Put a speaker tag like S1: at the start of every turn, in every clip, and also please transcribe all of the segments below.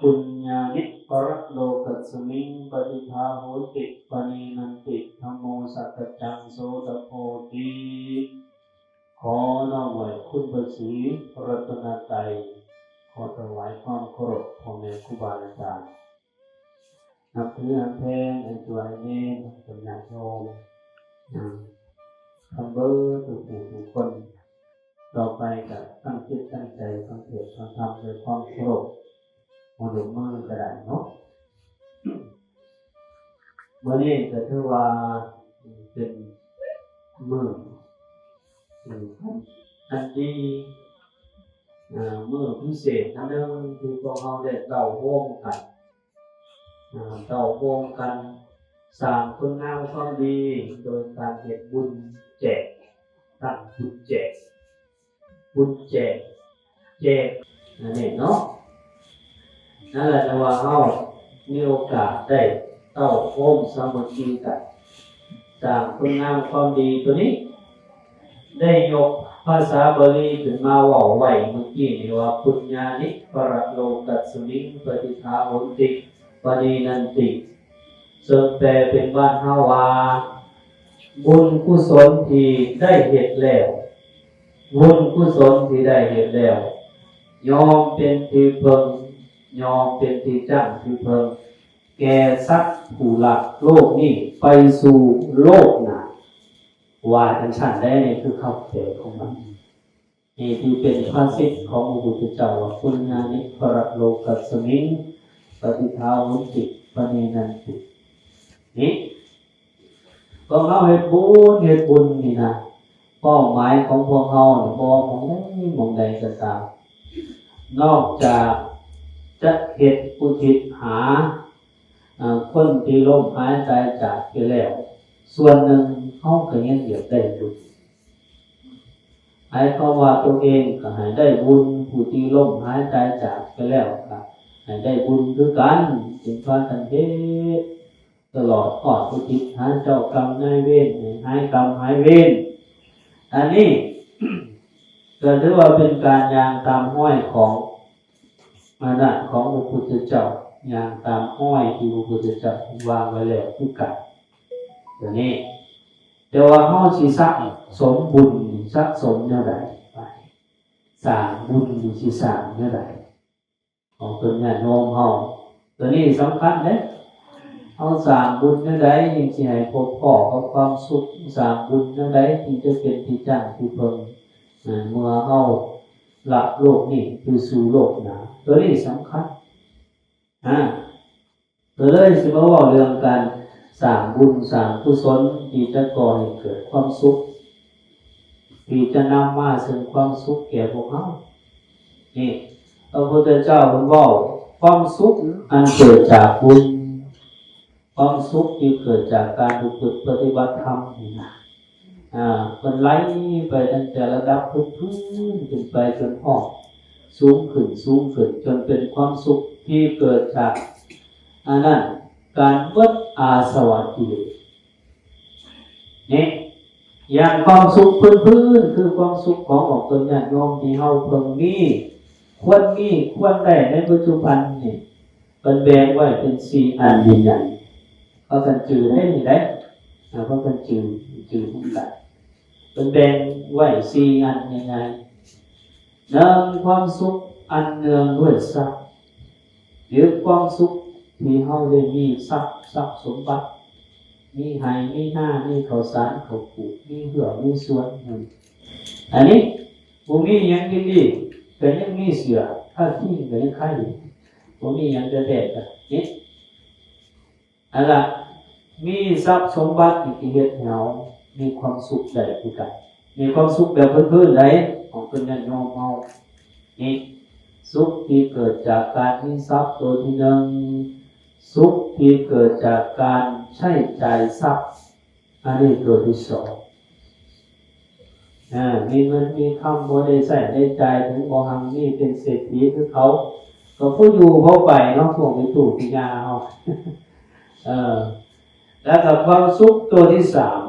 S1: ปุญญานิปรโลกัสสมิงปฏิภาโหติปณีนันติธัมโมสัจจังโสตโพธิขอน้อมไหวคุณพระศรีรัตนตรัยขอถวายความเคารพพ่อแม่ครูบาอาจารย์นับถืออันแพงอันจวยเน้นเป็นญาติโยมทำเบอร์ถูกทุกคนต่อไปกับตั้งจิตตั้งใจตั้งเทศตั้งธรรมด้วยความเคารพมาดูมือก็ได้เนาะเมื่อนี้ก็ถือว่าเป็นมืออันดีมือพิเศษอันนึงที่พวกเราได้เล่าโฮมกันสร้างคุณงามความดีโดยการเฮ็ดบุญแจกตั้งบุญแจกนั่นเองเนาะนั่นแหละแต่ว่าเรามีโอกาสได้เต้าโฮมสามัคคีกันสร้างคุณงามความดีตัวนี้ได้ยกภาษาบาลีขึ้นมาเว้าไว้เมื่อกี้นี่ว่าปุญญานิปรโลกัสสมิงปฏิภาโหติปณีนันติส่วนแปลเป็นบ้านเฮาว่าบุญกุศลที่ได้เฮ็ดแล้วบุญกุศลที่ได้เฮ็ดแล้วยอมเป็นที่พึ่งยอมเป็นที่ตั้งที่พึ่งแก่สัตว์ผู้หลักโลกนี้ไปสู่โลกหน้าว่าจังซั่นได้นี่คือคำเทศของมันนี่ที่เป็นภาษิตของพระพุทธเจ้าว่าปุญญานิปรโลกัสสมิงปฏิภาโหติปณีนันตินี่ก็เราเฮ็ดบุญนี่นะเป้าหมายของพวกเราเนี่ยบ่มองใดก็ตามนอกจากจะเฮ็ดอุทิศหาคนที่ล้มหายตายจากไปแล้วส่วนหนึ่งเขาก็ยังอยากได้บุญให้เขาว่าตัวเองก็ให้ได้บุญผู้ที่ล้มหายตายจากไปแล้วก็ให้ได้บุญคือกันจึงพากันเฮ็ดตลอดทอดอุทิศหาเจ้ากรรมนายเวรหายกรรมหายเวรอันนี้ก็ถือว่าเป็นการยางตามห้อยของมานะของพระพุทธเจ้ายางตามห้อยที่พระพุทธเจ้าวางไว้แล้วทุกกันตัวนี้แต่ว่าเฮาสิสร้างสมบุญสะสมแนวใดไปสร้างบุญสิสร้างแนวใดของตัวญาติโยมเฮาตัวนี้สำคัญเด้เฮาสร้างบุญแนวใดยิ่งสิให้พบพ้อกับความสุขสร้างบุญแนวใดที่จะเป็นที่ตั้งที่พึ่งเมื่อเฮาละโลกนี้คือสู่โลกหน้าตัวนี้สำคัญตัวเลยสิมาเว้าเรื่องการสร้างบุญสร้างกุศลที่จะก่อให้เกิดความสุขที่จะนำมาซึ่งความสุขแก่พวกเรานี่พระพุทธเจ้าเพิ่นเว้าความสุขอันเกิดจากบุญความสุขที่เกิดจากการปฏิบัติธรรมนี่นะมันไหลไปตั้งแต่ระดับพื้นขึ้นไปจนห้องสูงขึ้นจนเป็นความสุขที่เกิดจากนั้นการเบิดอาสวะกิเลสนี่อย่างความสุขพื้นคือความสุขของตนญาติโยมที่เฮาเพิ่งมีควรได้ในปัจจุบันนี่เป็นแบ่งไว้เป็น4อันใหญ่ๆเขากันจื่อได้นี่ได้เขากันจื่อทุกกันเป็นแบ่งไว้4อันใหญ่ๆ1ความสุขอันเนื่องด้วยทรัพย์หรือความสุขที่เฮาได้มีทรัพย์สมบัติมีไร่มีนามีข้าวสารข้าวปลูกมีเหือมีสวนอันนี้บ่มีหยังดีก็ยังมีเสือถ้าทิ้งก็ยังขายอยู่บ่มีหยังจะแดดนี่อันละมีทรัพย์สมบัติที่เฮ็ดให้เฮามีความสุขได้คือกันมีความสุขแบบพื้นๆได้ของเพิ่นญาติโยมเฮานี่สุขที่เกิดจากการมีทรัพย์ตัวที่หนึ่งสุขที่เกิดจากการใช้จ่ายทรัพย์อันนี้ตัวที่สองมีเงินมีคำบ่ได้ใช้ได้จ่ายถึงบ่หังมีเป็นเศรษฐีคือเขาก็ผู้อยู่เขาไปเนาะพวกมีตู้มียาเฮาแล้วก็ความสุขตัวที่สาม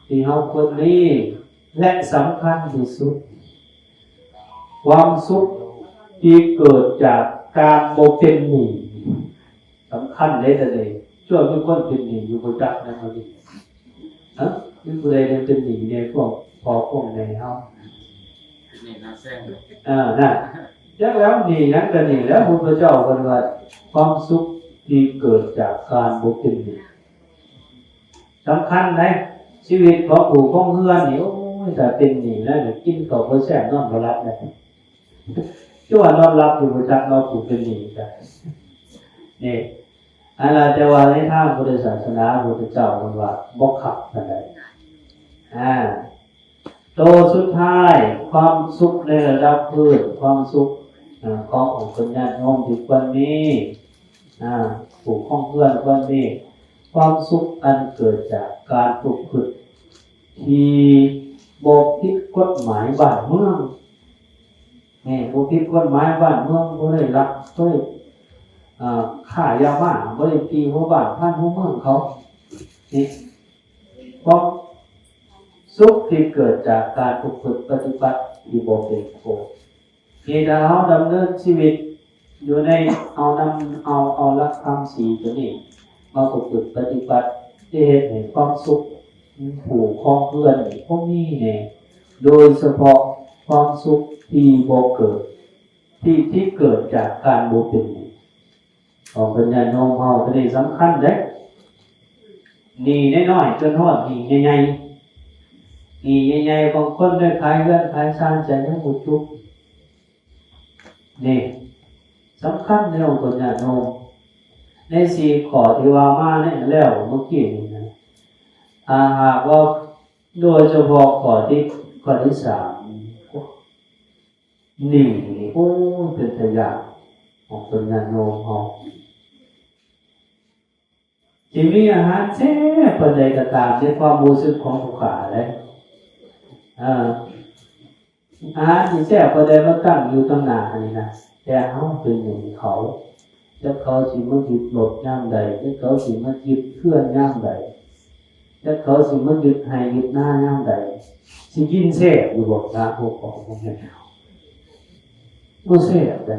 S1: ที่เฮาควรมีและสำคัญที่สุดความสุขที่เกิดจาก การโบเป็นหนี้สำคัญเลยแต่เลยช่วยมีคนเป็นหนี้อยู่บนจักนะเขาดิมีผู้ใดเป็นหนี้ในพวกพอพวกในเฮา
S2: นี่น่าแซง
S1: น่ะจักแล้วหนี้นั้นก็หนี้แล้วพระพุทธเจ้าเพิ่นว่าความสุขที่เกิดจากการโบเป็นหนี้สำคัญนะชีวิตของผู้ของเฮือนนี่โอ้ยแต่เป็นหนี้แล้วกินข้าวบ่แซ่บนอนบ่หลับนะชั่วนอนหลับอยู่บนจักเราผู้เป็นหนี้จ้ะนี่อะไรแต่ว่าในทางพุทธศาสนาพระพุทธเจ้าบอกว่าบ่ขับนั่นแหละโตสุดท้ายความสุขในระดับพื้นความสุขของคนญาติโยมที่วันนี้ผู้ของเพื่อนวันนี้ความสุขอันเกิดจากการฝึกฝึกที่บ่ผิดกฎหมายบ้านเมืองบ่ผิดกฎหมายบ้านเมืองบ่ได้รักบ่ได้ข่ายาบ้าบ่ได้ตีหัวบ้านท่านหัวเมืองเขานี่เพราะสุขที่เกิดจากการฝึกปฏิบัติที่บ่เป็นโทษที่เราดำเนินชีวิตอยู่ในเอาหลักธรรม4ตัวนี้มาฝึกปฏิบัติที่เฮ็ดให้ความสุขผู้ของเพื่อนพวกนี้เนี่ยโดยเฉพาะความสุขที่บ่เกิดที่เกิดจากการบ่เป็นของปัญญาโน้มเฮาตัวนี้สำคัญเด้หนี้น้อยๆจนฮอดหนี้ใหญ่ๆหนี้ใหญ่ๆบางคนได้ขายเรือนขายซ่านใจยังบ่จุบนี่สำคัญในของปัญญาโน้มใน4ข้อที่ว่ามาเนี่ยแล้วเมื่อกี้นี่นะหากว่าโดยเฉพาะข้อที่3นี่โอ้เป็นตัวอย่างของปัญญาโน้มเฮาที่มีอาหารแซ่บปานใดก็ตามในความรู้สึกของผู้ขาเลยอาหารที่แซ่บปานใดมันตั้งอยู่ตรงหน้านี่นะแต่เฮาเป็นอย่างเขาจะเขาสิมาหยุดหลบย่ามใดจะเขาสิมาหยุดเคลื่อนย่ามใดจะเขาสิมาหยุดให้หยุดหน้าย่ามใดสิกินแซ่บอยู่บ่ตาพวกของพวกนี้บ่แซ่บเด้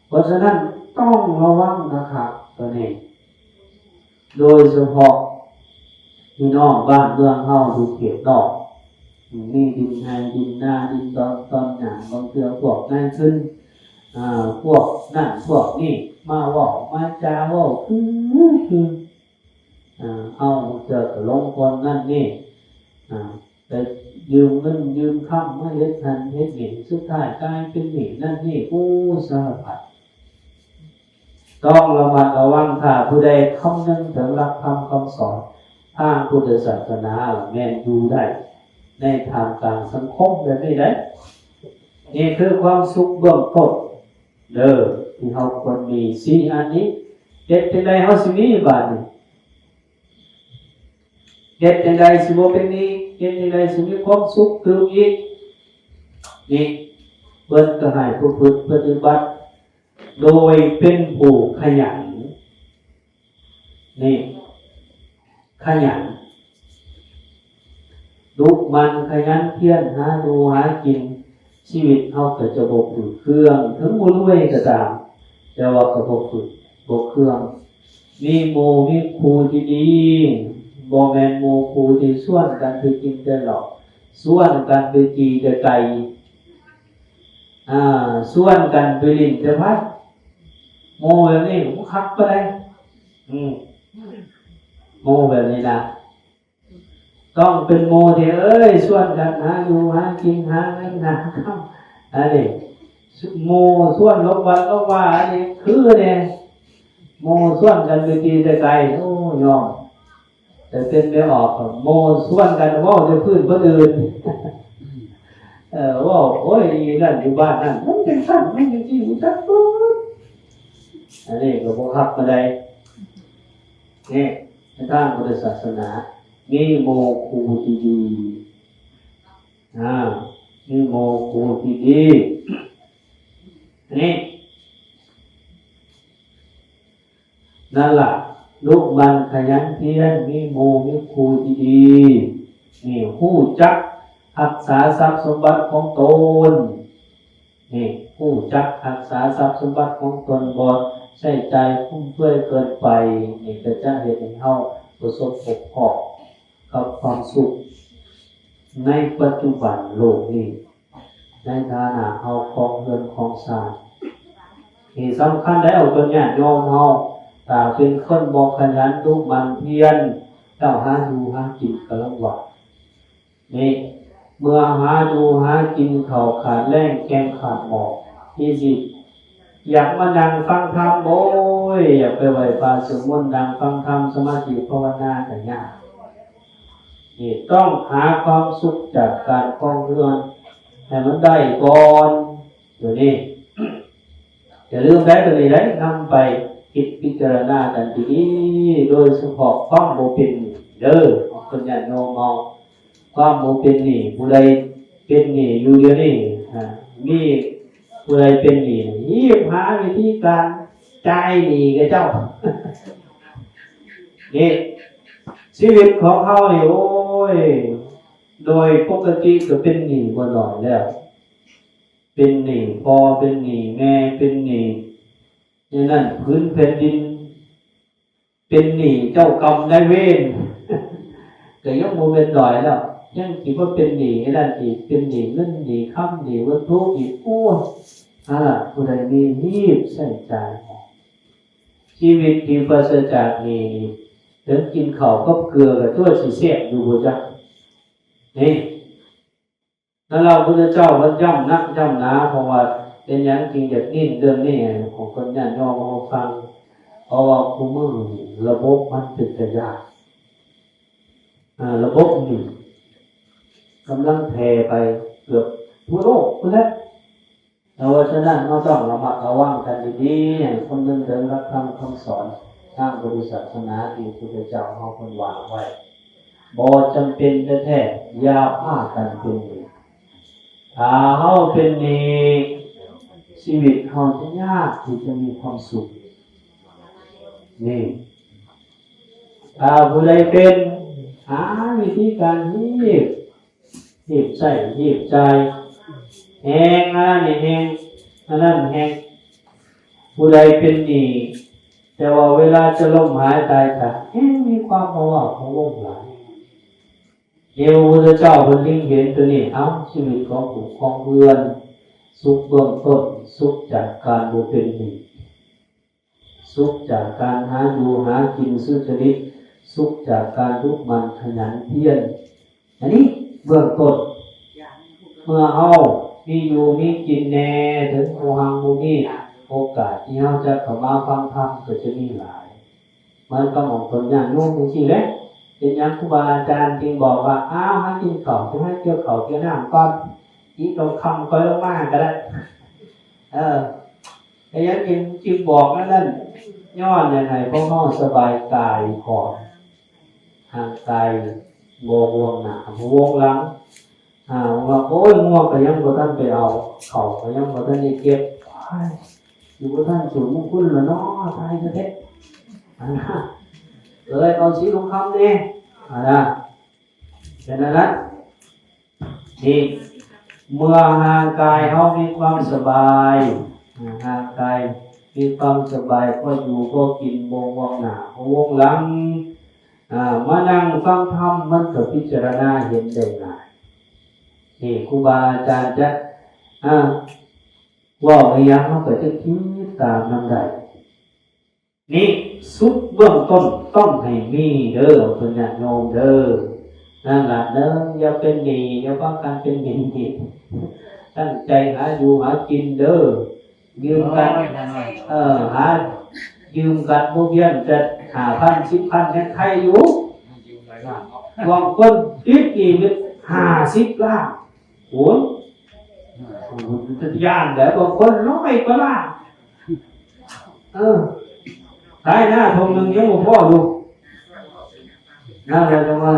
S1: เพราะฉะนั้นต้องระวังนะครับตัวนี้โดยเฉพาะพี่น้องบ้านเมืองเฮาดูเขตนอกมีดินไฮดินหน้าดินตอนหยางบางเทื่อพวกนั่นขึ้นพวกนั่นพวกนี่มาเว้ามาจาเว้าเฮาเจอลงคนนั่นนี่ไปยืมเงินยืมค้ำมาเฮ็ดนั่นเฮ็ดนี่สุดท้ายกลายเป็นหนี้นั่นนี่สารพัดต้องระมัดระวังถ้าผู้ใดคำนึงถึงหลักธรรมคำสอนทางพุทธศาสนาแม่นอยู่ได้ในทางการสังคมแบบนี้ได้นี่คือความสุขเบื้องต้นที่เราควรมี4อันนี้เฮ็ดจังได๋เฮาสิมีบาดนี้เฮ็ดจังได๋สิบ่เป็นหนี้เฮ็ดจังได๋สิมีความสุขคืออีกนี่เพิ่นก็ให้ผู้ฝึกปฏิบัติโดยเป็นผู้ขยันนี่ขยันลุกมันขยันเพียรหาดูหากินชีวิตเฮาก็จะบ่ฝืดเครื่องถึงบ่รวยก็ตามแต่ว่าก็บ่ฝืดบ่เครื่องมีหมู่มีครูที่ดีบ่แม่นหมู่ครูที่ชวนกันไปกินแต่เหล้าชวนกันไปตีแต่ไก่ชวนกันไปเล่นแต่พัดโมแบบนี้ผมคักก็ได้โมแบบนี้นะต้องเป็นโมที่ชวนกันหาอยู่หากินหาเงินหาข้าวอันนี้โมชวนลบวันลบว่าอันนี้คือเนี่ยโมชวนกันไปตีแต่ไก่โอ้ยอมแต่เป็นไม่ออกโมชวนกันว่าจะพื้นคนอื่นว่าโอ้ยนั่นอยู่บ้านนั่นมันเป็นสั้นไม่จริงๆจักปุ๊บอันนี้ก็บ่คับมาได้นี่ในทางพุทธศาสนามีโมครูที่ดีมีโมครูที่ดีนี่นั่นล่ะลูกมันขยันเพียรมีโมมีครูที่ดีนี่ฮู้จักรักษาทรัพย์สมบัติของตนนี่ ผู้จักรักษาทรัพย์สมบัติของตนบ่ใช้ใจฟุ่มเฟือยเกินไปนี่ก็จะเฮ็ดให้เฮาประสบพบพอกับความสุขในปัจจุบันโลกนี้ในฐานะเฮาของเงินของสร้างที่สำคัญแล้วตัวญาติโยมเฮาถ้าเป็นคนบ่ขยันทุกมันเพียรแล้วหาอยู่หากินก็ลำบากนี่เมื่อหาอยู่หากินข้าวขาดแรงแกงขาดหมอกที่สิอยากมานั่งฟังธรรมโอ้ยอยากไปไหว้พระสวดมนต์นั่งฟังธรรมสมาธิภาวนาก็ยากนี่ต้องหาความสุขจากการครองเรือนให้มันได้ก่อนอยู่นี่อย่าลืมได้ตัวนี้ได้นำไปคิดพิจารณากันดีๆโดยเฉพาะความโมเป็นเด้อคนญาติโยมเอาความโมเป็นนี่ผู้ใดเป็นนี่อยู่เดียวนี่มีผู้ใดเป็นนี่รีบหาวิธีการจ่ายหนี้กับเจ้า นี่ชีวิตของเขาเนี่ยโอ้ยโดยปกติก็เป็นหนี้บ่น้อยแล้วเป็นหนี้พ่อเป็นหนี้แม่เป็นหนี้นี่นั่นพื้นแผ่นดินเป็นหนี้เจ้ากรรมนายเวร ก็ยังบ่เป็นดอยแล้วยังคิดว่าเป็นหนี้นั่นอีกเป็นหนี้เงินหนี้คำหนี้วัตถุอีกโอ้ยผู้ใดมีรีบใส่ใจชีวิตที่ปราศจากหนี้ถึงกินข้าวกับเกลือกับตัวสิแซ่บอยู่บ่จ๊ะนี่แล้วเราพุทธเจ้ามันย่ำนักย่ำหนาเพราะว่าเป็นอย่างจริงจากนิ่นเรื่องนี้ของคนญาติโยมมาฟังเพราะว่าคู่มือระบบมันเป็นจะยากระบบนี้กำลังแผ่ไปเกือบทั่วโลกพุ่นแหละเราฉะนั้นเราต้องระมัดระวังกันดีๆอย่างคนนึงเดินรับคำสอนทางบริษัทศาสนาที่พระพุทธเจ้าเฮาเพิ่นวางไว้บ่จำเป็นแท้ๆอย่าพากันเป็นหนี้ถ้าเฮาเป็นหนี้ชีวิตเฮาจะยากที่จะมีความสุขนี่ถ้าผู้ใดเป็นหาวิธีการรีบใช้รีบจ่ายแหงนี่แหงนั่นแหงผู้ใดเป็นหนี้แต่ว่าเวลาจะล้มหายตายจากมีความภาวะของโลกหลายเดี๋ยวพระเจ้าเพิ่นยิ่งเห็นตัวนี้ชีวิตของผู้ครองเรือนสุขเบื้องต้นสุขจากการบ่เป็นหนี้สุขจากการหาอยู่หากินสุจริตสุขจากการลุกมันขยันเพียรอันนี้เบื้องต้นเมื่อเฮามีอยู่มีกินแน่ถึงโหังบ่มีโอกาสที่เราจะเข้ามาฟังธรรมก็จะมีหลายมันก็ของคนอย่างโน้มจริงๆแล้วเป็นอย่างครูบาอาจารย์จึงบอกว่าให้กินข้าวจะให้เกี่ยวข้าวเกี่ยวน้ำก่อนอีกตรงคำค่อยลงมาก็ได้แต่ยังจึงบอกนั่นย้อนยังไงเพราะน้องสบายกายก่อนห่างกายโบวงหน้าโบวงหลังว่าโอ้ยง่วงก็ยังบ่ทันไปเอาข้าวก็ยังบ่ทันได้เก็บอยู่กับท่านสูงมงคลแล้วเนาะตายซะเถอะเลยเอาสีลงคำนี่เป็นนั้นนี่เมื่อห่างกายเขามีความสบายห่างกายมีความสบายก็อยู่ก็กินโมงวงหน้าวงหลังมานั่งฟังธรรมมันก็พิจารณาเห็นได้ง่ายนี่ครูบาอาจารย์จะว่าพยายามเขาก็จะคิดตามนั้นได้นี่สุดเบื้องต้นต้องให้มีเด้อคุณญาติโยมเด้อนั่นแหละเด้ออย่าเป็นหนี้อย่าว่าการเป็นหนี้ตั้งใจหาอยู่หากินเด้อยืมกันหายืมกันพวกเยี่ยมจะ5,000 10,000ยังใครอยู่บางคนคิดอีก50 ล้านโอ้ยจะย่านแล้วบางคน100 กว่าล้านตายหน้าทงหนึ่งยังบ่พออยู่นั่นแหละจังว่า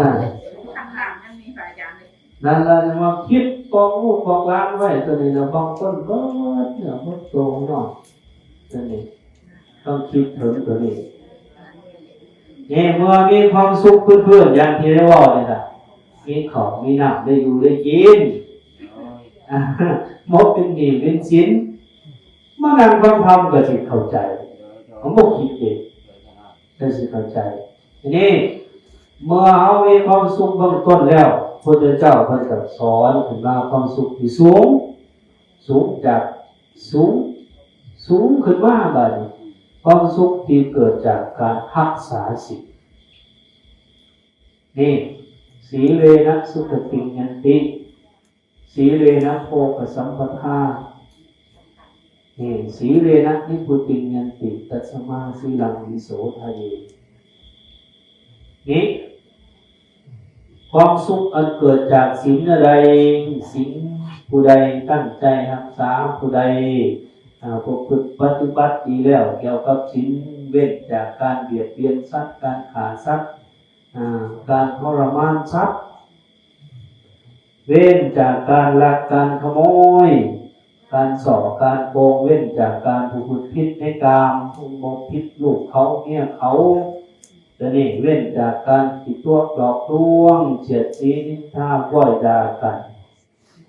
S1: นั่นแหละจังว่าคิดกองลูกกองล้านไว้ตัวนี้นะบางคนเบิดเนี่ยเบิดโตหน่อยตัวนี้ต้องคิดถึงตัวนี้เนี่ยเมื่อมีความสุขเพื่อนๆอย่างที่ได้ว่าเนี่ยนะมีของมีน้ำได้อยู่ได้กินมดเป็นหนี้เป็นชิ้น มานั่งฟังธรรมก็สิเข้าใจผมบ่คิดเองก็สิเข้าใจทีนี้เมื่อเอามีความสุขเบื้องต้นแล้วพระพุทธเจ้าเพิ่นก็สอนขึ้นมาความสุขที่สูงสูงจากสูงสูงขึ้นมาบัดนี้ความสุขที่เกิดจากการรักษาศีลนี่สีเลนะสุขติยันติสีเลนะโภคสัมปทานี่สีเลนะนิพุติยันติตัสมาสีลังวิโสทะเยนี่ความสุขอันเกิดจากศีลอะไรศีลผู้ใดตั้งใจรักษาผู้ใดประพฤติปฏิบัติดีแล้วเกี่ยวกับศีลเว้นจากการเบียดเบียนสัตว์การฆ่าสัตว์การทรมานสัตว์เว้นจากการลักการขโมยการส่อการโกงเว้นจากการประพฤติผิดในกามมกผิดลูกเขาเมียเขาแต่นี่เว้นจากการผิดตัวหลอกลวงเฉียดสีนินทาป้อยด่ากัน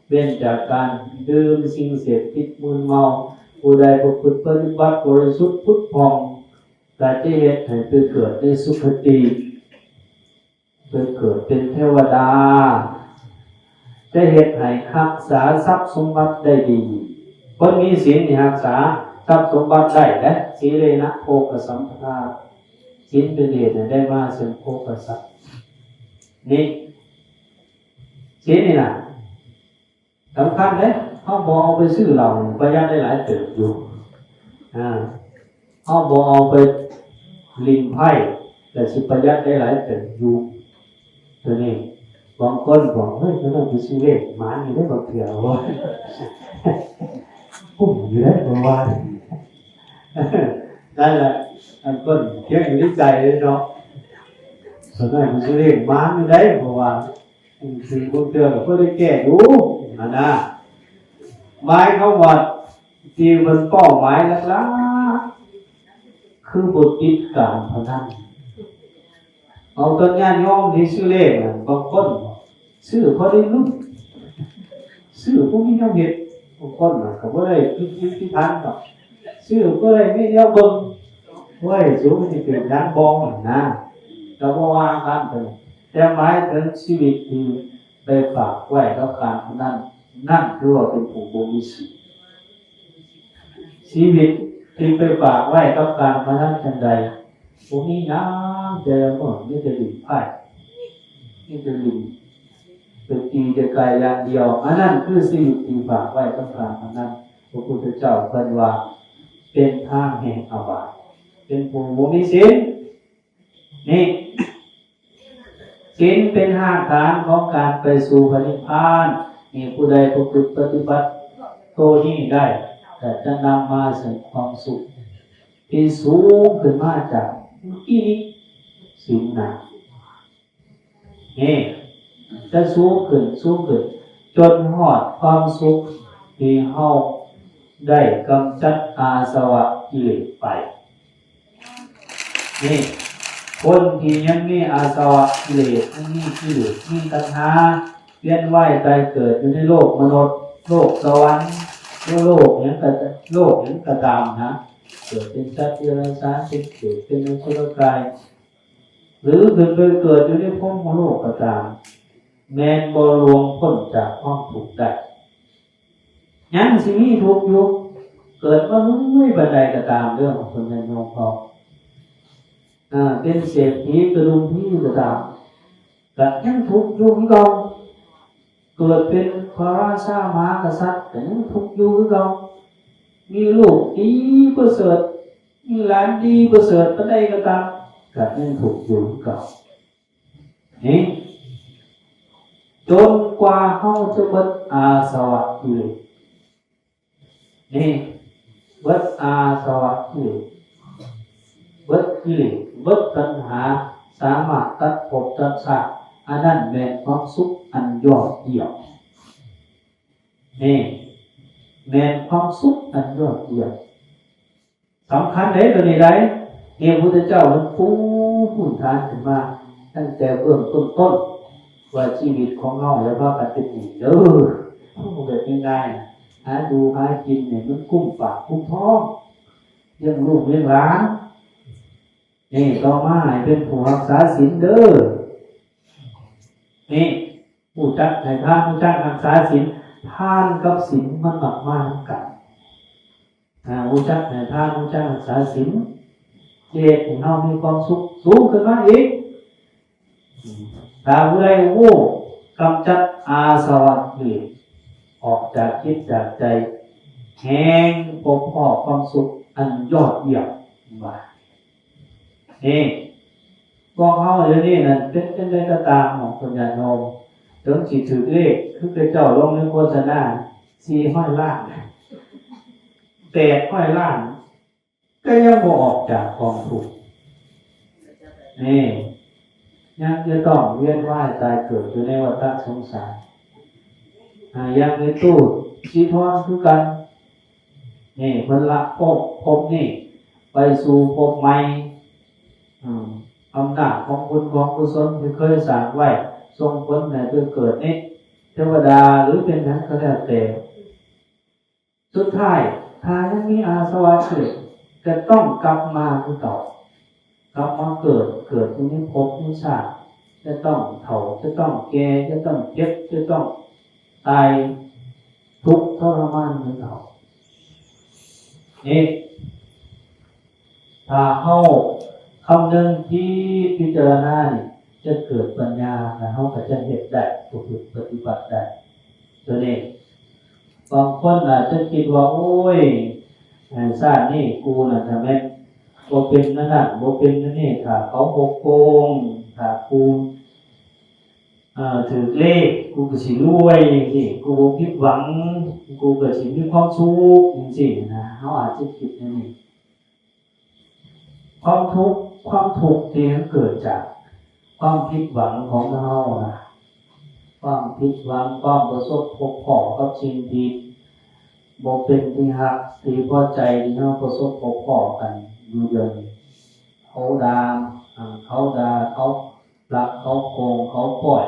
S1: เว้นจากการดื่มสิ่งเสพติดมึนเมาผู้ใดประพฤติปฏิบัติบริสุทธิ์พุทธพองการที่เหตุให้ไปเกิดในสุคติไปเกิดเป็นเทวดาจะเหตุให้รักษาทรัพย์สมบัติได้ดีคนมีศีลรักษาทรัพย์สมบัติได้และสีเลนะโภคสัมปทาศีลเป็นเหตุให้ได้มาซึ่งโภคทรัพย์นี่ศีลนี่นะสำคัญเลยเขาบอกเอาไปซื้อเราประหยัดได้หลายเติบอยู่เขาบอกเอาไปลิงไพ่แต่สิประหยัดได้หลายเติบอยู่ตัวนี้บางคนบอกเฮ้ยเราต้องไปซื้อเลขหมาอยู่ได้บางเถื่อวะพุ่งอยู่ได้ประมาณนั่นแหละอันต้นเที่ยงอยู่ในใจเลยเนาะส่วนนั้นไปซื้อเลขหมาอยู่ได้ประมาณคือบางเถื่อก็เพื่อได้แก้ดูนะหมายเขาว่าที่มันเป้าหมายหลักๆคือบทติดการพนันเอาต้นงานย่อมที่ซื้อเลขบางคนซื้อเพราะได้ลุ้นซื้อพวกนี้เขาเห็นบางคนเขาไม่ได้พิทันหรอกซื้อก็ได้ไม่เลี้ยวเบิ้งเว้ยสูงที่เป็นด้านบองนะเราก็ว่ากันไปแต่หมายถึงชีวิตที่ไปฝากไว้กับการพนันนั่นคือว่าเป็นผู้บ่มีศีลชีวิตที่ไปฝากไว้กับการพนันจังใดพวกนี้นะเจอหมดไม่จะดิ่งไพ่ไม่จะดิ่งเป็นตีจะไกลอย่างเดียวอันนั้นคือชีวิตที่ฝากไว้กับการพนันพระพุทธเจ้าเพิ่นว่าเป็นทางแห่งอบายเป็นผู้บ่มีศีลนี่ศีลเป็นหากฐานของการไปสู่พระนิพพานมีผู้ใดประพฤติปฏิบัติโตนี้ได้แต่จะนำมาสู่ความสุขที่สูงขึ้นมาจากที่นี้ศีลนะนี่จะสูงขึ้นจนฮอดความสุขที่เฮาได้กำจัดอาสวะกิเลสไปนี่คนที่ยังมีอาสวะกิเลสยังมีกิเลสมีตัณหาเวียนว่ายตายเกิดอยู่ในโลกมนุษย์โลกสวรรค์โลกอย่างกระตามนะเกิดเป็นสัตว์เดรัจฉานเป็นเกิดเป็นอสุรกายหรือเกิดอยู่ในภพโลกกระตามแมนบ่รวมพ้นจากความทุกข์ได้ยังสิมีทุกข์อยู่เกิดมาไม่บันไดกระตามเรื่องของคนในโลกพอเป็นเศรษฐีกระดุมพี่กระตามแต่ยังทุกข์อยู่เราเกิดเป็นพระราชามหากษัตริย์แต่ยังทุกข์อยู่เรามีลูกดีประเสริฐมีหลานดีประเสริฐปานใดก็ตามก็ยังทุกข์อยู่เรานี่จนกว่าเขาจะเบิดอาสวะกิเลสนี่เบิดอาสวะกิเลสเบิดกิเลสเบิดตัณหาสามารถตัดภพตัดชาติอันนั้นเป็นความสุขอันยอดเยี่ยมนี่เป็นความสุขอันยอดเยี่ยมสำคัญเลยตัวนี้ได้เนี่ยพระพุทธเจ้ามันฟูพื้นฐานขึ้นมาตั้งแต่เบื้องต้นว่าชีวิตของเราแล้วก็การเป็นอยู่เด้อแบบง่ายๆ หาดูหากินเนี่ยมันกุ้มปากกุ้มท้องเลี้ยงลูกเลี้ยงหลานนี่ต่อมาให้เป็นผู้รักษาศีลเด้อนี่ผู้จักให้ทานผู้จักรักษาศีลทานกับศีลมันหมักมาทำกันผู้จักให้ทานผู้จักรักษาศีลเจตให้เรามีความสุขสูงขึ้นมาอีกถ้าผู้ใดโง่กำจัดอาสวะกิเลสออกจากจิตจากใจแห่งพบพ่อความสุขอันยอดเยี่ยมว่านี่พวกเขาเดี๋ยวนี้นั่นเป็นได้ก็ตามของคนญาติโยมถึงสิถือเลขคือเจ้าลงในโฆษณา400 ล้าน800 ล้านก็ยังบ่ออกจากกองทุกข์นี่ยังจะต้องเวียนว่ายตายเกิดอยู่ในวัฏสงสารยังในตู้ชีทอนคือกันนี่เพิ่นละภพนี่ไปสู่ภพใหม่อำนาจของบุญของกุศลที่เคยสร้างไว้ส่งผลในตัวเกิดนี้เทวดาหรือเป็นนั้นก็แล้วแต่สุดท้ายถ้ายังมีอาสวะเกิดจะต้องกลับมาคือเก่ากลับมาเกิดอยู่ในภพในชาติจะต้องเฒ่าจะต้องแก่จะต้องเจ็บจะต้องตายทุกข์ทรมานเหมือนเก่านี่ถ้าเข้าคำหนึ่งที่พิจารณานี่จะเกิดปัญญาแล้วเขาก็จะเห็นได้ปฏิบัติได้ตัวนี้บางคนอาจจะคิดว่าโอ้ยชาตินี้กูน่ะทำไมบ่เป็นนั่นบ่เป็นนั่นนี่ถ้าเขาโกงถ้ากูถือเลขกูก็สิรวยจังซี่กูบ่ผิดหวังกูก็สิมีความสุขจังซี่นะเฮาอาจจะคิดอย่างนี้ความทุกข์ที่มันเกิดจากความผิดหวังของเฮานะความผิดหวังความประสบพบพ้อกับสิ่งที่บ่เป็นที่ฮักที่พอใจที่เฮาประสบพบพ้อกันอยู่เดือนเขาด่าเขารักเขาโกงเขาปล่อย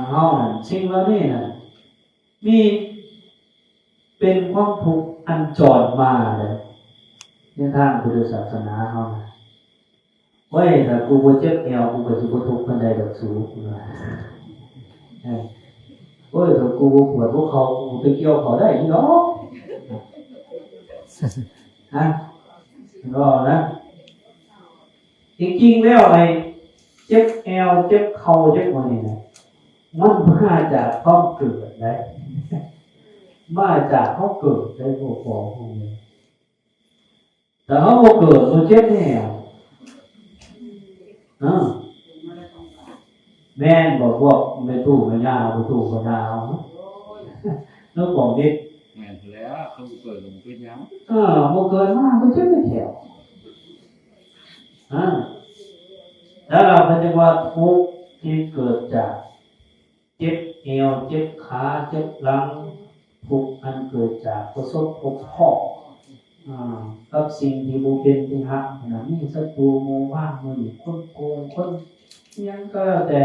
S1: เฮานั่นสิ่งเหล่านี้น่ะมีเป็นความทุกข์อันจรมาเลยในทางพุทธศาสนาเฮานะเว้ยถ้ากูบ่เจ็บเอวกูก็สิบ่ทุกข์ปานใดดอกสูว่าโอ้ยถ้ากูบ่ปวดหัวเข่ากูไปเกี่ยวเขาได้อีเนาะฮะรอนะจริงๆแล้วไอ้เจ็บเอวเจ็บเข่าเจ็บหัวนี่นะมันมาจากความเกิดได้มาจากเขาเกิดได้พวกของพวกนี้แต่เขาบ่เกิดมันเจ็บแนวแม่นบอกว่าไม่ถูกไม่ยาวไม่ถูกก็ยาวแล้วบอกเด็ก
S2: แม่นแล้วเขาเกิดลงเป็นยัง
S1: บ่เกิดมากมันเจ็บไม่แถวแล้วเราก็จะว่าทุกข์ที่เกิดจากเจ็บเอวเจ็บขาเจ็บหลังทุกข์อันเกิดจากประสบพบข้อกับสิ่งที่บ่เป็นที่ฮักนะมีศัตรูหมู่บ้านมื้อนี้คนโกงคนยังก็แล้วแต่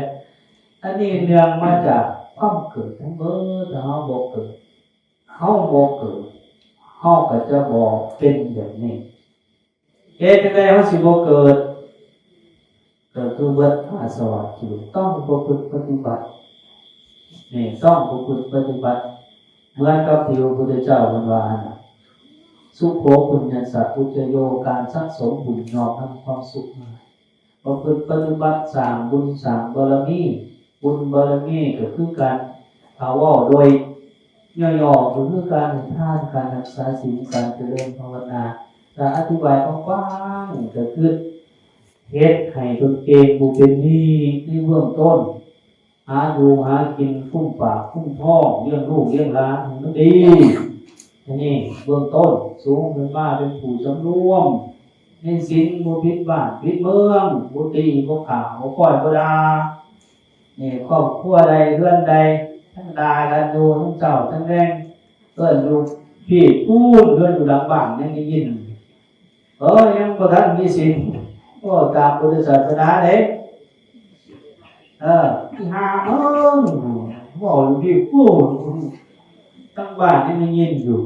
S1: อันนี้เนื่องมาจากความเกิดทั้งเบิดเฮาบ่เกิดเฮาบ่เกิดเฮาก็จะบ่เป็นแบบนี้จังได๋เฮาสิบ่เกิดก็คือเบิดอาสวะที่ต้องประพฤติปฏิบัตินี่ต้องประพฤติปฏิบัติเหมือนกับที่พระพุทธเจ้าเพิ่นว่าน่ะสุโขปุญญสัพพุจโยการสะสมบุญยอมทำความสุขประพฤติปฏิบัติสร้างบุญสร้างบารมีบุญบารมีก็คือการเอาว่าโดยย่อๆก็คือการให้ทานการรักษาศีลการเจริญภาวนาแต่อธิบายกว้างๆก็คือเฮ็ดให้ตนเองบ่เป็นหนี้ในเบื้องต้นหาอยู่หากินคุ้มปากคุ้มท้องเลี้ยงลูกเลี้ยงหลานมันดีนี่เบื้องต้นสูงขึ้นมาเป็นผู้สำรวมในศีลบ่ผิดบ้านผิดเมืองบ่ตีบ่ฆ่าบ่ปล่อยบ่ด่านี่ครอบครัวใดเรือนใดทั้งด่ากันอยู่ทั้งเจ้าทั้งแรงเอิ้นอยู่พี่พูดเรือนอยู่หลังบ้านยังได้ยินยังบ่ทันมีศีลก็ตามพุทธศาสนาเด้ที่หาเว้าอยู่พี่พูด ทั้งบ้านนี่ไม่ยินอยู่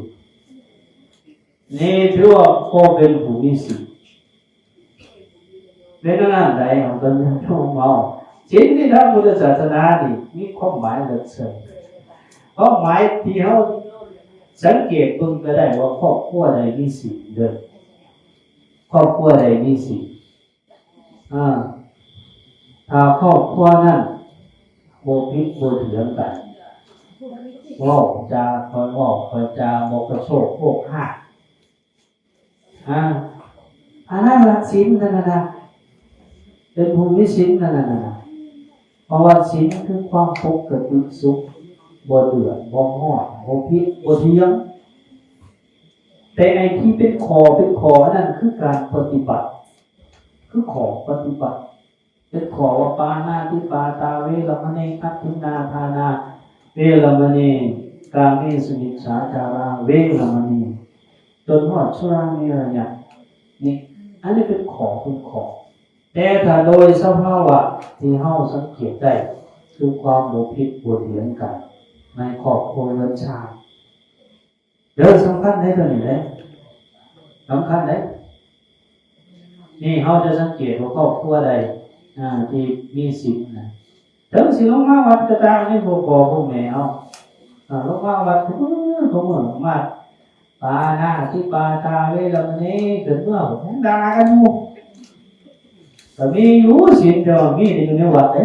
S1: นี่ถือว่าพ่อเป็นผู้มีศีลในนั้นใดของตนช่วงเมาศีลที่ทางพุทธศาสนานี่มีความหมายเหลือเกินความหมายที่เขาสังเกตเบิ่งก็ได้ว่าครอบครัวใดมีศีลเด้อครอบครัวใดมีศีลถ้าครอบครัวนั้นโบพิษโบเถือนกันว่าจะคอยว่าคอยจะโมกระโชกโภกห้าอันนั้นหลักศีลนั่นนะเป็นภูมิศีลนั่นนะเพราะว่าศีลคือความปกติสุขบ่เดือดบ่งอดบ่พิษบ่เที่ยงแต่ไอ้ที่เป็นขอนั่นคือการปฏิบัติคือขอปฏิบัติเป็นขอว่าปานาติปาตาเวรมณีอัตถินาทานาเวรมณีกาเมสุมิจฉาจาราเวรมณีจนว่าสุราเมรยะนี่อันนี้เป็นขอแต่ถ้าโดยสภาวะที่เฮาสังเกตได้คือความบ่ผิดบ่เถียงกันในครอบครัวเรือนชาติเรื่องสำคัญได้ตัวนี้เลยสำคัญเลยนี่เฮาจะสังเกตว่าครอบครัวใดที่มีศีลนะถึงสิลงมาวัดก็ตามนี่บ่พอพวกแม่เฮาลงมาวัดเขาเหมือนมาปานาติปาตาเวรมณีเกิดเมื่อผมด่ากันอยู่แต่มีอยู่ศีลแต่ว่ามีอยู่ในวัดเด้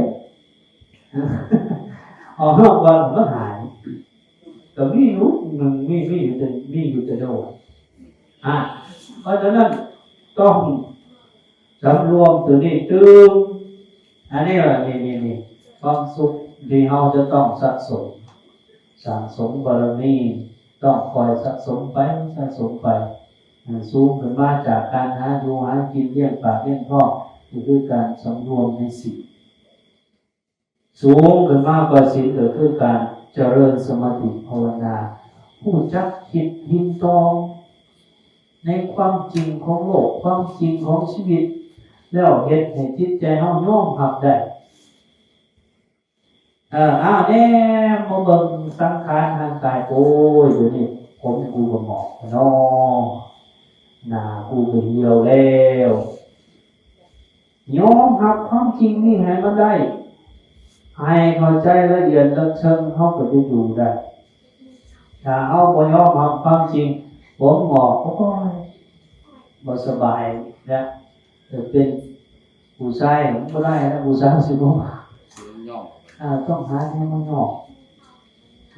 S1: ออกนอกวัดมันหายแต่มีอยู่มันมีอยู่แต่โดนเพราะฉะนั้นต้องสำรวมตัวนี้ตื่นอันนี้ว่านี่ความสุขที่เราจะต้องสะสมบารมีต้องคอยสะสมไปสูงขึ้นมาจากการหาอยู่หากินเลี้ยงปากเลี้ยงท้องคือการสำรวมในศีลสูงขึ้นมากกว่าศีลก็คือการเจริญสมาธิภาวนาผู้จักคิดหินตองในความจริงของโลกความจริงของชีวิตแล้วเฮ็ดให้จิตใจเฮายอมรับได้แน่มาเบิ่งสังขารทางกายโอ้ยอยู่นี่ผมกูก็หมอกเนาะหน้ากูก็เหี่ยวแล้วยอมรับความจริงนี่ให้มันได้ให้เข้าใจละเอียดลึกซึ้งเฮาก็จะอยู่ได้ถ้าเฮาบ่ยอมรับความจริงผมหมอกโอ้ยบ่สบายนะเป็นผู้ชายผมบ่ได้นะผู้ชายสิบ่ต้องหาให้มันออก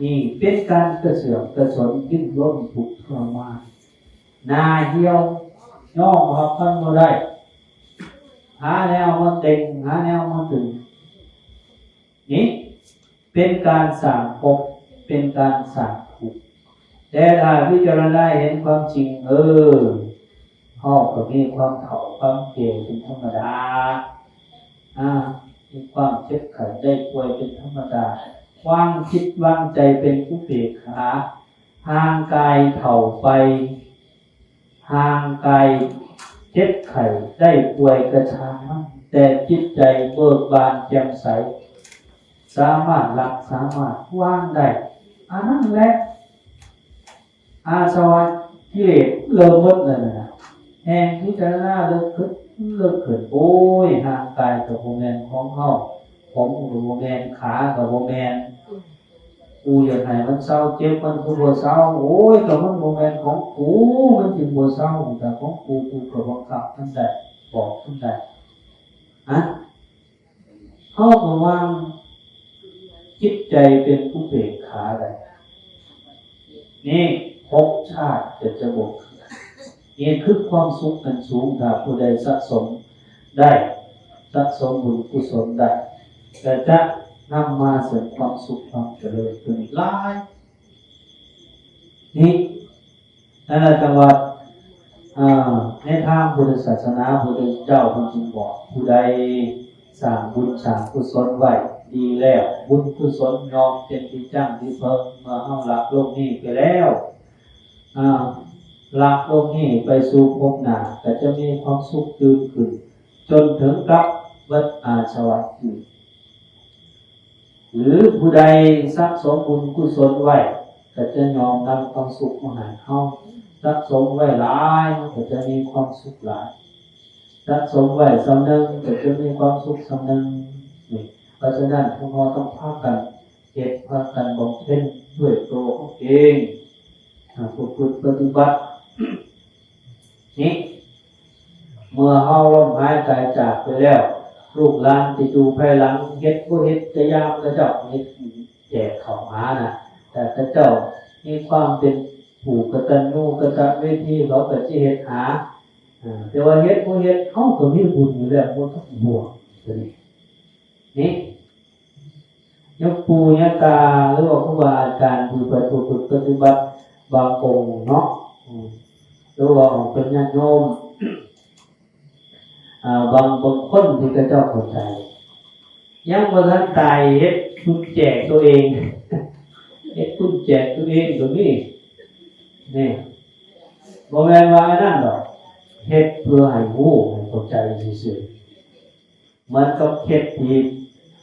S1: นี่เป็นการกระเสือกกระสนดิ้นรนทุกข์ทรมานหน้าเหี่ยวย่อมรับมันบ่ได้หาแนวมันเต็งหาแนวมันถึงนี่เป็นการสั่งภพเป็นการสั่งทุกข์แต่ถ้าพิจารณาเห็นความจริงพ่อก็มีความเฒ่าความแก่เป็นธรรมดามีความเจ็บไข้ได้ป่วยเป็นธรรมดาวางคิดวางใจเป็นอุเบกขาห่างกายเฒ่าไปห่างกายเจ็บไข้ได้ป่วยกระชากมันแต่จิตใจเบิกบานแจ่มใสสามารถวางได้อันนั้นแหละอาสวะกิเลสเริ่มหมดเลยนะแห่งพิจารณาเลิกขึ้นโอ้ยห่างกายกับโมเมนของเขาผมกับโมเมนขากับโมเมนกูอยากให้มันเศร้าเจ็บมันคือบ่เศร้าโอ้ยแต่มันโมเมนของกูมันจึงบ่เศร้าแต่ของกูก็บังคับทั้งได้บอกทั้งได้เขาบอกว่าจิตใจเป็นผู้เบกขาได้นี่6 ชาติจะบอกนี่คือความสุขอันสูงถ้าผู้ใดสะสมได้สะสมบุญกุศลได้แต่จะนำมาเสริมความสุขความเจริญขึ้นหลายนี่นั่นแหละจังหวัดในทางพุทธศาสนาพระพุทธเจ้าท่านจึงบอกผู้ใดสร้างบุญสร้างกุศลไว้ดีแล้วบุญกุศลยอมเป็นที่จั่งที่เพิ่มเมื่อเฮาละโลกนี้ไปแล้วละโลกนี้ไปสู่ภพหน้าก็จะมีความสุขตื่นขึ้นจนถึงกับวัฏอาสวะคืนหรือผู้ใดสะสมบุญกุศลไว้ ก็จะยอมนำความสุขมาให้เฮาสะสมไว้หลายมันก็จะมีความสุขหลายสะสมไว้สำนึกก็จะมีความสุขสำนึกนี่เพราะฉะนั้นพวกเราต้องพากันเก็บพากันบำเพ็ญด้วยตัวของเองฝึกปฏิบัตินี่เมื่อเฮาล้มหายตายจากไปแล้วลูกหลานที่อยู่ภายหลังเฮ็ดบ่เฮ็ดจะยามกระเจ้าเฮ็ดแจกข้าวหมาน่ะแต่กระเจ้ามีความเป็นผู้กตัญญูกตเวทีเขาก็สิเฮ็ดหาแต่ว่าเฮ็ดบ่เฮ็ดเฮาก็มีบุญอยู่แล้วบ่ต้องห่วงตัวนี้นี่ยกปู่ย่าตาหรือว่าครูบาอาจารย์ที่ฝึกปฏิบัติบางองค์เนาะหรือว่าเป็นญาติโยมบางคนที่กระเจ้าเข้าใจยังบ่ทันตายเฮ็ดคุณแจกตัวเองเฮ็ดคุณแจกตัวเองตรงนี้นี่บ่แม่นว่าอันนั้นดอกเฮ็ดเพื่อให้รู้ให้เข้าใจซื่อๆเหมือนกับเฮ็ดที่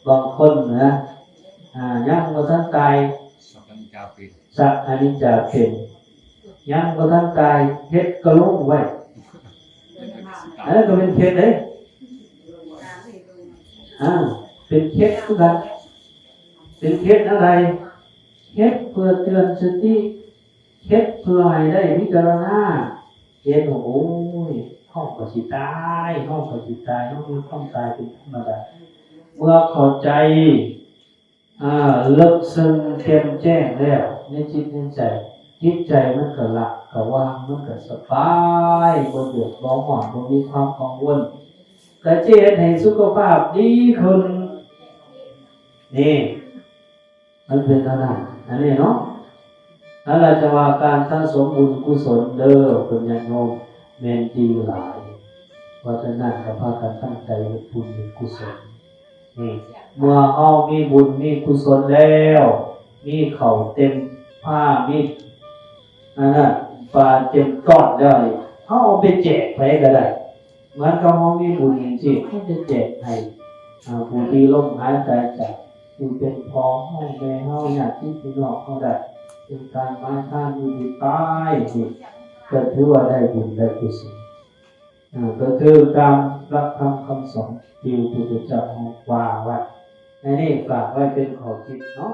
S1: บางคนนะยังบ่ทันตาย
S2: สักกันจาเป็น
S1: สักอนิจจาเป็นยังบ่ทันตายเฮ็ดกระลงไว้ก็เป็นเคสเด้เป็นเคสทุกกันเป็นเคสอะไรเคสเพื่อเตือนสติเคสเพื่อให้ได้พิจารณาเคสโอ้ยห้องก็สิตายห้องมีความตายเป็นธรรมดาเมื่อเข้าใจลึกซึ้งแจ่มแจ้งแล้วในจิตในใจจิตใจมันก็หลับก็ว่างมันก็สบายบ่เดือดร้อนบ่มีความกังวลก็จะเฮ็ดให้สุขภาพดีขึ้นนี่มันเป็นขนาดอันนี้เนาะแล้วเราจะว่าการสร้างสมบุญกุศลเด้อเป็นญาติโยมแม่นดีหลายเพราะฉะนั้นก็พากันตั้งใจบุญกุศลนี่เมื่อเฮามีบุญมีกุศลแล้วมีข้าวเต็มผ้ามีปลาเต็มก้อนแล้วนี่เขาเอาไปแจกไปก็ได้เหมือนกับเขามีบุญจริงๆเขาจะแจกให้ผู้ที่ล้มหายตายจากที่เป็นพ่อให้แม่เขาญาติพี่น้องเขาได้เป็นการมาทานอยู่ดีตายนี่ก็ถือว่าได้บุญได้กุศลก็คือการรับคำสอนที่พระพุทธเจ้าวางไว้ในนี้ฝากไว้เป็นข้อคิดเนาะ